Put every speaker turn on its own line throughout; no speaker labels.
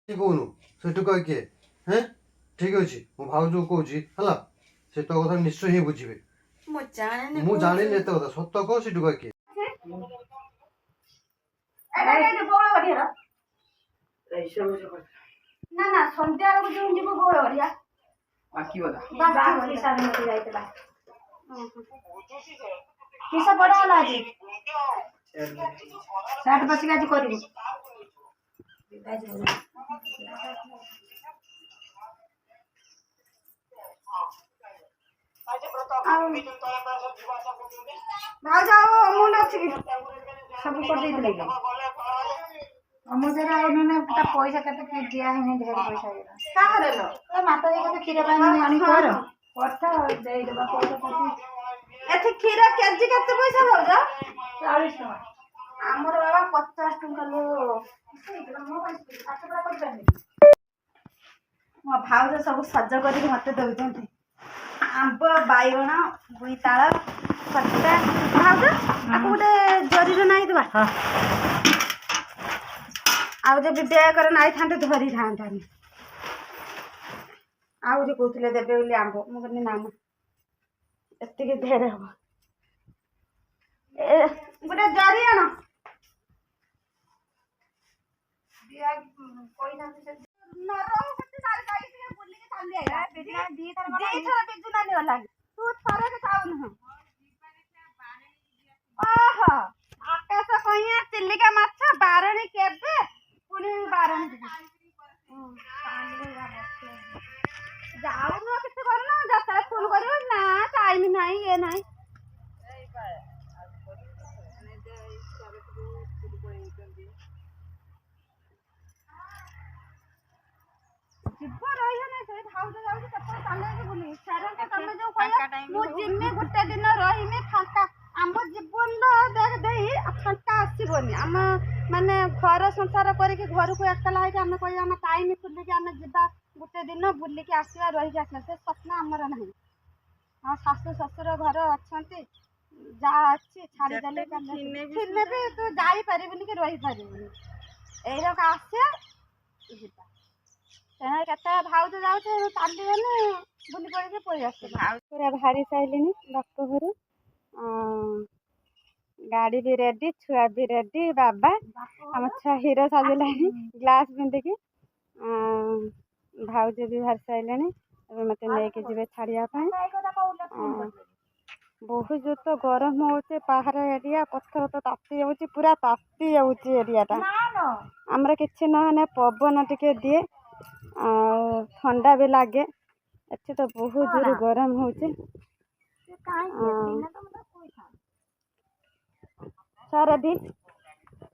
କହୁନୁ ସେଠୁ କହ କିଏ ହେଁ ଠିକ ଅଛି ମୋ ଭାଉଜ କହୁଛି ହେଲା ସେ ତୋ କଥା ନିଶ୍ଚୟ ହିଁ ବୁଝିବେ। ମୁଁ ଜାଣିନି ଏତେ କଥା ସତ କହ ସେଠୁ କହ କିଏ।
ନା ନା ସନ୍ଧ୍ୟା ବେଳକୁ ଯୋଉ ଯିବୁ ବଉଳ ବଢିଆ ଯାଇଥିଲା କିସ ପଢା ହେଲା ଆଜି ସାଠ ବସିକି ଆଜି କରିବୁ ଭାଉଜ ଆଉ ଅମୁଲ ଅଛି କି ସବୁ କରିଦେଇଥିଲେ ଅମୁଲ ଆଉ ମାନେ ତା ପଇସା କେତେ ଦିଆ ହେଇନି ଢେର ପଇସା କାହାର ଲୋ ମାତା ଦେଇ କେତେ କ୍ଷୀର ପାଇଁ ଆଣି କର କଥା ଦେଇଦେବା ପଇସା ଏଠି କ୍ଷୀର କେଜି କେତେ ପଇସା ଭାଉଜ 40 ଟଙ୍କା ଆମର ବାବା 50 ଟଙ୍କା लो ମୋ ଭାଉଜ ସବୁ ସଜ କରିକି ମତେ ଦଉଛନ୍ତି ଆମ୍ବ ବାଇଗଣ ବୋଇତାଳ ଖଟା ଭାଉଜ ଆକୁ ଗୋଟେ ଜରିରେ ନାଇଁ ଦେବା ଆଉ ଯଦି ବେଗରେ ନାଇଥାନ୍ତେ ଧରିଥାନ୍ତାନି ଆହୁରି କହୁଥିଲେ ଦେବେ ବୋଲି ଆମ୍ବ ମୁଁ କହିଲି ନା ଏତିକି ଢେର ହବ ଗୋଟେ ଜରି ଆଣ ଓହୋ ଆକାଶ କଇଁଆ ଚିଲିକା ମାଛ ବାରଣୀ କେବେ ପୁଣି ବାରଣୀ ଯାଉନ କିଛି କରୁନ ଯେତେବେଳେ ଫୋନ କରିବ ନା ଟାଇମ ନାହିଁ ଇଏ ନାହିଁ ଯିବ ରହିବ ନାଇଁ ସେଇ ଭାଉଜ ଯାଉଛି କେତେବେଳେ ଚାଲିକି ବୁଲି ସାରଙ୍କ ତମେ ଯୋଉ କହିବ ମୁଁ ଯିମି ଗୋଟେ ଦିନ ରହିମି ଫାଙ୍କା ଆମ ଜୀବନ ଦେଇ ଫାଙ୍କା ଆସିବନି ଆମ ମାନେ ଘର ସଂସାର କରିକି ଘରକୁ ଏକଲା ହେଇକି ଆମେ କହିବା ଆମେ ଟାଇମ ଖୋଲିକି ଆମେ ଯିବା ଗୋଟେ ଦିନ ବୁଲିକି ଆସିବା ରହିକି ଆସିବା ସେ ସ୍ୱପ୍ନ ଆମର ନାହିଁ ହଁ ଶାଶୁ ଶ୍ୱଶୁର ଘର ଅଛନ୍ତି ଯାହା ଅଛି ଛାଡ଼ିଦେଲେ ଥିଲେ ବି ତୁ ଯାଇପାରିବୁନି କି ରହିପାରିବୁନି ଏଇରକ ଆସିବା ଯିବା କେତେବେଳେ ଭାଉଜ ଯାଉଛି ଚାଲିଗଲେ ବୁଲି ପଡ଼ିକି ପଳେଇ ଆସିବ ପୁରା ବାହାରି ସାରିଲିଣି ବାପ ଘରୁ ଗାଡ଼ି ବି ରେଡି ଛୁଆ ବି ରେଡି ବାବା ଆମ ଛୁଆ ହିରୋ ସାଜିଲାଣି ଗ୍ଲାସ୍ ପିନ୍ଧିକି ଭାଉଜ ବି ବାହାରି ସାରିଲେଣି ଏବେ ମତେ ନେଇକି ଯିବେ ଛାଡ଼ିବା ପାଇଁ ବହୁତ ଜୋର ତ ଗରମ ହଉଛି ପାହାଡ଼ ଏରିଆ ପଥର ତ ତାତି ଯାଉଛି ପୁରା ତାତି ଯାଉଛି ଏରିଆଟା ଆମର କିଛି ନହେଲେ ପବନ ଟିକେ ଦିଏ ଆଉ ଥଣ୍ଡା ବି ଲାଗେ ଏଠି ତ ବହୁତ ଜୋର ଗରମ ହଉଛି ରେଡି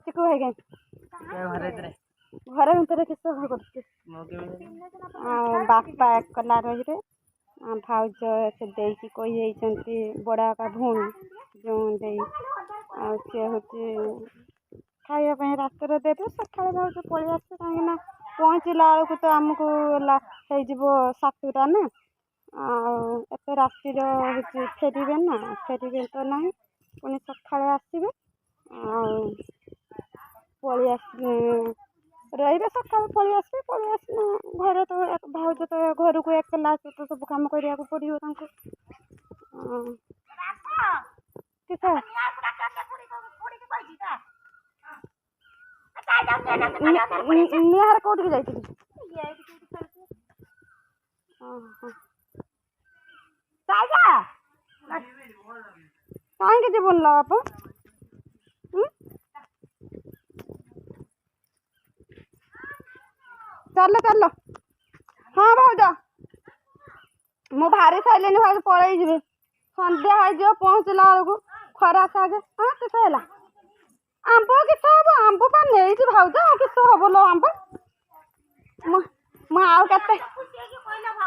ଚିକୁ ଭାଇ ଘର ଭିତରେ କିସ କରୁଛି ବାପା ଏକଲା ରହିବେ ଭାଉଜ ସେ ଦେଇକି କହିଯାଇଛନ୍ତି ବଡ଼ ବାପା ଭଉଣୀ ଯେଉଁ ଦେଇ ଆଉ ସିଏ ହେଉଛି ଖାଇବା ପାଇଁ ରାତିରେ ଦେବେ ସକାଳେ ଭାଉଜ ପଳେଇ ଆସିବେ କାହିଁକିନା ପହଞ୍ଚିଲା ବେଳକୁ ତ ଆମକୁ ହେଇଯିବ 7ଟା ନା ଆଉ ଏତେ ରାତିର ହେଉଛି ଫେରିବେ ତ ନାହିଁ ପୁଣି ସକାଳେ ଆସିବେ ଆଉ ପଳେଇ ଆସିବେ ରହିବେ ସକାଳୁ ପଳେଇ ଆସିବେ ଘରେ ତ ଭାଉଜ ତ ଘରକୁ ଏକଲା ଆସିବେ ତ ସବୁ କାମ କରିବାକୁ ପଡ଼ିବ ତାଙ୍କୁ ନିହାର କୋଉଠିକି ଯାଇଥିଲି କାହିଁକି ଯିବୁନି ଲା ବାପା ଚାଲ ହଁ ଭାଉଜ ମୁଁ ବାହାରି ସାରିଲିଣି ଭାଉଜ ପଳେଇ ଯିବି ସନ୍ଧ୍ୟା ହେଇଯିବ ପହଞ୍ଚିଲା ବେଳକୁ ଖରା ସାଗେ କିସ ହେଲା ଆମ୍ବ କିସ ହବ ଆମ୍ବ ପା ନେଇଛି ଭାଉଜ କିସ ହବ ଲୋ ଆମ୍ବ ମୁଁ ଆଉ କେତେ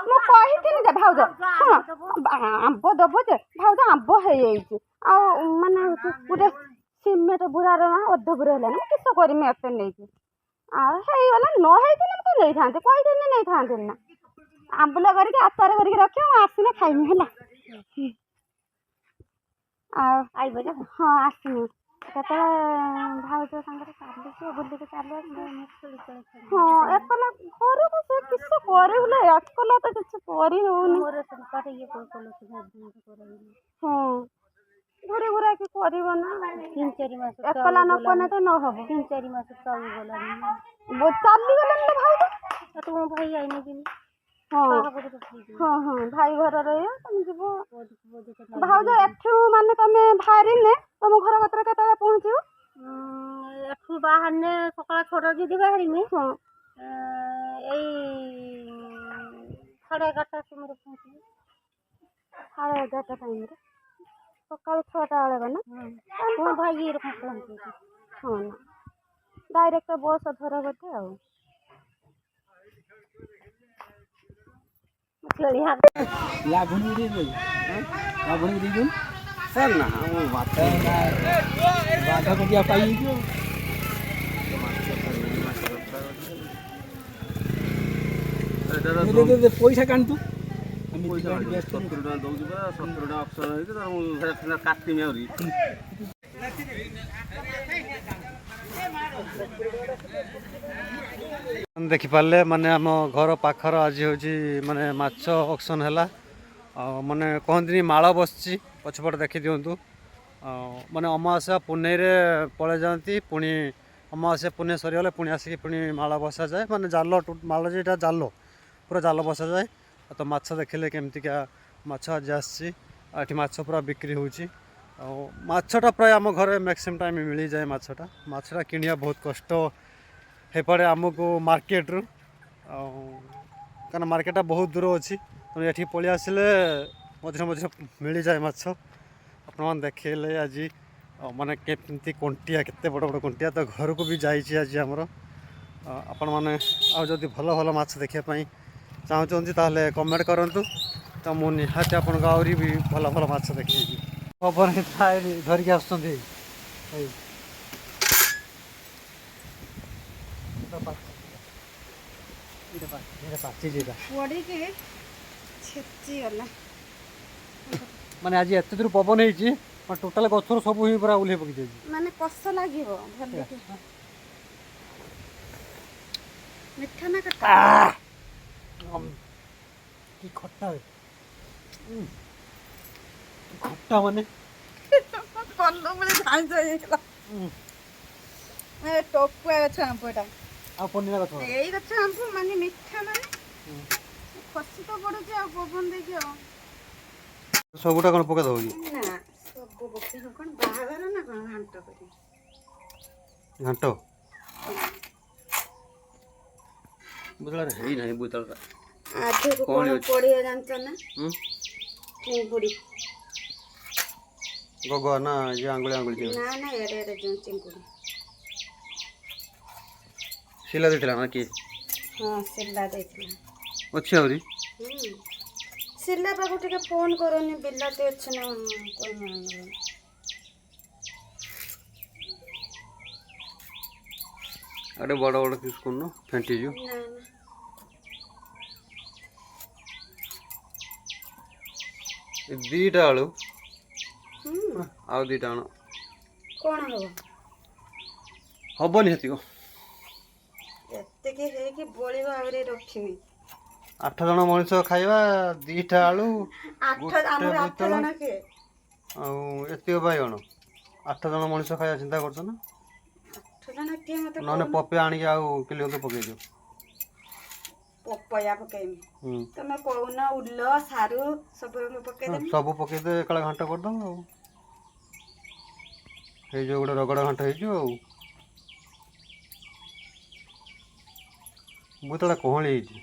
ମୁଁ କହିଥିଲି ଯେ ଭାଉଜ ଶୁଣ ଆମ୍ବ ଦେବ ଯେ ଭାଉଜ ଆମ୍ବ ହେଇଯାଇଛି ଆଉ ମାନେ ଗୋଟେ ସିମେଣ୍ଟ ବୁରାର ଅଧ ବୁରା ହେଲାଣି ମୁଁ କିସ କରିମି ଏତେ ନେଇକି ଆଉ ହେଇଗଲା ନ ହେଇଥିଲେ ମୁଁ ତ ନେଇଥାନ୍ତି କହିଥିଲି ନେଇଥାନ୍ତି ନା ଆମ୍ବୁଲା କରିକି ଆଚାର କରିକି ରଖିବ ମୁଁ ଆସିଲେ ଖାଇମି ହେଲା ଆଉ ହଁ ଆସିନି କେତେବେଳେ ଭାଉଜ ସାଙ୍ଗରେ ଚାଲିଛି ବୁଲିକି ଚାଲିବା ହଁ ଏକଲା କରିବୁଲେ ଏକଲା ତ କିଛି କରି ହଉନି ହଁ ଘୁରି ଘୁରାକି କରିବ ନା 3-4 ମାସ ଏକଲା ନ କଲେ ତ ନ ହବ 3-4 ମାସ ଚାଲିଗଲାଣି ଚାଲିଗଲାଣି ଭାଇ ତୁମ ଭାଇ ଯାଇନି କି ହଁ ହଁ ହଁ ଭାଇ ଘର ରହିବ ତମେ ଯିବ ଭାଉଜ ଏଠୁ ମାନେ ତମେ ବାହାରିଲେ ତମ ଘର କତିରେ କେତେବେଳେ ପହଞ୍ଚିବ ଏଠୁ ବାହାରିଲେ ସକାଳ 6ଟା ଯଦି ବାହାରିମି ହଁ ଏଇ 11:30 ସମୟରେ ପହଞ୍ଚିବି 11:30 ଟାଇମରେ ସକାଳ 6ଟା ବେଳେ ଗଲା ହଁ ଭାଇ ଏରକମ ପହଞ୍ଚିବି ହଁ ନା ଡାଇରେକ୍ଟ ବସ୍ ଧର ବୋଧେ ଆଉ
ଲାଭୁଣି ଦେଇଦେବି ଲାଭୁଣି ଦେଇଦେବି ସାର୍ ନା ମୁଁ ମାଛ ବାଧା କରିବା ପାଇଯିବ ପଇସା କାଣନ୍ତୁ
70 ଟଙ୍କା ଦଉଛି ପରା 70 ଟଙ୍କା ଅପସନ୍ ହେଇଛି ତ ମୁଁ ସେଟା କାଟିମି ଆହୁରି
ଦେଖିପାରିଲେ ମାନେ ଆମ ଘର ପାଖର ଆଜି ହେଉଛି ମାନେ ମାଛ ଅକ୍ସନ୍ ହେଲା ଆଉ ମାନେ କହନ୍ତିନି ମାଳ ବସିଛି ପଛପଟେ ଦେଖିଦିଅନ୍ତୁ ମାନେ ଅମାବାସ୍ୟା ପୁନେଇରେ ପଳେଇ ଯାଆନ୍ତି ପୁଣି ଅମାବାସ୍ୟା ପୁନେଇ ସରିଗଲେ ପୁଣି ଆସିକି ପୁଣି ମାଳ ବସାଯାଏ ମାନେ ଜାଲ ମାଳ ଯେଟା ଜାଲ ପୁରା ଜାଲ ବସାଯାଏ ତ ମାଛ ଦେଖିଲେ କେମିତିକା ମାଛ ଆଜି ଆସିଛି ଆଉ ଏଠି ମାଛ ପୁରା ବିକ୍ରି ହେଉଛି ଆଉ ମାଛଟା ପ୍ରାୟ ଆମ ଘରେ ମ୍ୟାକ୍ସିମମ୍ ଟାଇମ୍ ମିଳିଯାଏ ମାଛଟା କିଣିବା ବହୁତ କଷ୍ଟ ହେଇପଡ଼େ ଆମକୁ ମାର୍କେଟରୁ ଆଉ କାରଣ ମାର୍କେଟଟା ବହୁତ ଦୂର ଅଛି ତେଣୁ ଏଠିକି ପଳେଇ ଆସିଲେ ମଝିରେ ମଝିରେ ମିଳିଯାଏ ମାଛ ଆପଣମାନେ ଦେଖେଇଲେ ଆଜି ମାନେ କେମିତି କଣ୍ଟିଆ କେତେ ବଡ଼ ବଡ଼ କଣ୍ଟିଆ ତ ଘରକୁ ବି ଯାଇଛି ଆଜି ଆମର ଆପଣମାନେ ଆଉ ଯଦି ଭଲ ଭଲ ମାଛ ଦେଖିବା ପାଇଁ ଚାହୁଁଛନ୍ତି ତାହେଲେ କମେଣ୍ଟ କରନ୍ତୁ ତ ମୁଁ ନିହାତି ଆପଣଙ୍କୁ ଆହୁରି ବି ଭଲ ଭଲ ମାଛ ଦେଖେଇବି ପବନ ଧରିକି ଆସୁଛନ୍ତି ଏଇ ମାନେ ଆଜି ଏତେ ଦୂର ପବନ ହେଇଛି ଟୋଟାଲ ଗଛରୁ ସବୁ ହିଁ ପୁରା ଓହ୍ଲେଇ ପକେଇ ଦେଇଛି
ମାନେ କଷ ଲାଗିବ ମିଠା ନା ଖଟା
କି ଖଟା ଖଟା ମାନେ
କଲମରେ ଝାଞ୍ଜ ହେଇଗଲା ଟୋକୁଆ ଗଛ ଆମ୍ବ ଏଟା
ଆଉ ପନିର ଗଛ
ଏଇ ଗଛ ଆମ୍ବ ମାନେ ମିଠା ମାନେ ଖସି ତ ପଡୁଛି ଆଉ ପବନ ଦେଇକି ଆଉ
ସବୁଟା କଣ ପକେଇ ଦବ କି
ନା ସବୁ ପକେଇବ କଣ ବାହାଘର ନା କଣ ଘାଣ୍ଟ କରି
ଘାଣ୍ଟ
ବୁତଳାରେ ହେଇନାହିଁ ବୁତଳଟା
ଆଠକୁ କଣ ପଡିବ ଜାଣିଛ ନା ଚିଙ୍ଗୁଡି
ଗଗୁଆ ନା ଇଏ ଆଙ୍ଗୁଳି
ନା ନା ଏଡେ ଏଡେ ଯୋଉ ଚିଙ୍ଗୁଡି
ଶିଲା ଦେଇଥିଲା ନା କି
ହଁ ଶିଲା ଦେଇଥିଲା
ଅଛି ଆହୁରି
ଶିଲା ପାଖକୁ ଟିକେ ଫୋନ କରନି ବିଲାତି ଅଛି ନା କଣ
ଆରେ ବଡ଼ ବଡ଼ ପିସ୍ କରୁନ ଫେଣ୍ଟିଯିବ ଦୁଇଟା ଆଳୁ ଆଉ ଦୁଇଟା ଆଣ
କଣ ହବ
ହବନି ସେତିକ
ଏତିକି ହେଇକି ବଳିବ ଆହୁରି ରଖିବି
8 ଜଣ ମଣିଷ ଖାଇବା 2ଟା ଆଳୁ
ଆମର 8 ଜଣ କିଏ
ଆଉ ଏତିକ ବାଇଗଣ 8 ଜଣ ମଣିଷ ଖାଇବା ଚିନ୍ତା କରୁଛ ନା
8 ଜଣ କିଏ ମତେ
ନହେଲେ ପପେ ଆଣିକି ଆଉ କିଲୋ ପକେଇ ଦିଅ
ପପୟା ପକେଇମି ତମେ କହୁନ ଉଲ ସାରୁ ସବୁ ପକେଇଦେମି
ସବୁ ପକେଇଦେ ଏକାଳେ ଘାଣ୍ଟ କରିଦବ ଆଉ ହେଇଯିବ ଗୋଟେ ରଗଡ଼ା ଘାଣ୍ଟ ହେଇଯିବ ଆଉ ବୁତଟା କହଳି ହେଇଛି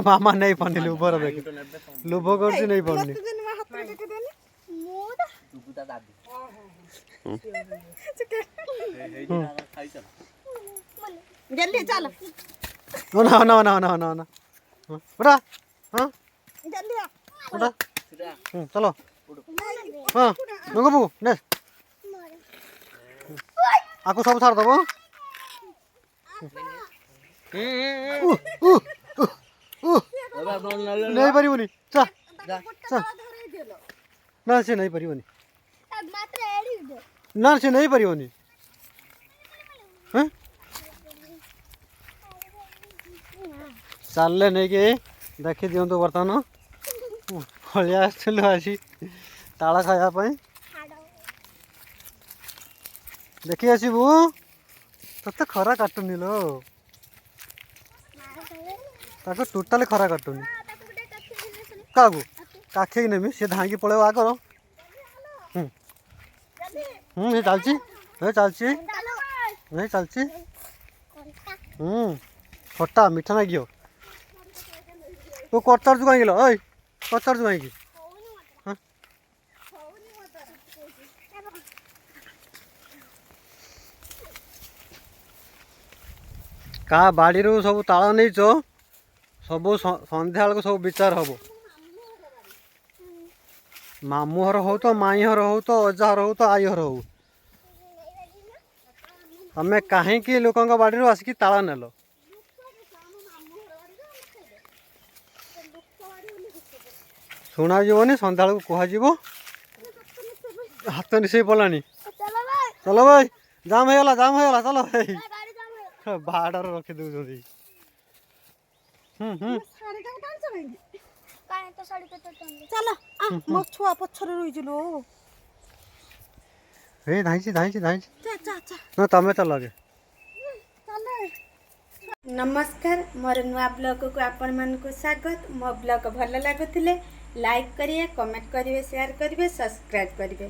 ମାମା ନେଇ ପାରୁନି ଲୁଭର ଦେଖ ଲୁଭ କରୁଛି ନେଇ ପାରୁନି चलो हाँ नगबू ने आको सब छाड़ दबो नहीं परिबनी चा चा ना से नहीं परिबनी ना से नहीं पारिबनी हैं चालले नहीं कि देखी दिंतु बर्तमान पलि आसलु आसी ताला खायापी देखी आसबू तते खरा काटुनी लो ताको टोटाली खरा काटुनी क्या काखे नेमी सी धाँकी पड़े आगर ये चलची ये चलची ये चलची खट्टा मीठा ना गियो तू कचार चु कहीं ओय कचार चु कहीं का बाड़ी सब ताला नहीं सब संध्या बेलू सब विचार हम मामू हर हो तो माई हर हो तो अजा हर हो तो आई हर हो तमें कहीं लोकों बाड़ी आसिक ताला नेल शुणा जीवनी संध्या बेलू कह हाथ निशे पड़ानी चलो भाई जाम होगा चलो भाई बाड़र रखी दौरान
चलो मो छुआ पछर रही लो
हे धाइची
चा
ना तमें चल लगे
नमस्कार मोर नुआ ब्लॉग को आपण मान को स्वागत मो ब्लॉग भल लगुले लाइक करिए कमेंट करिए शेयर करिए सब्सक्राइब करिए।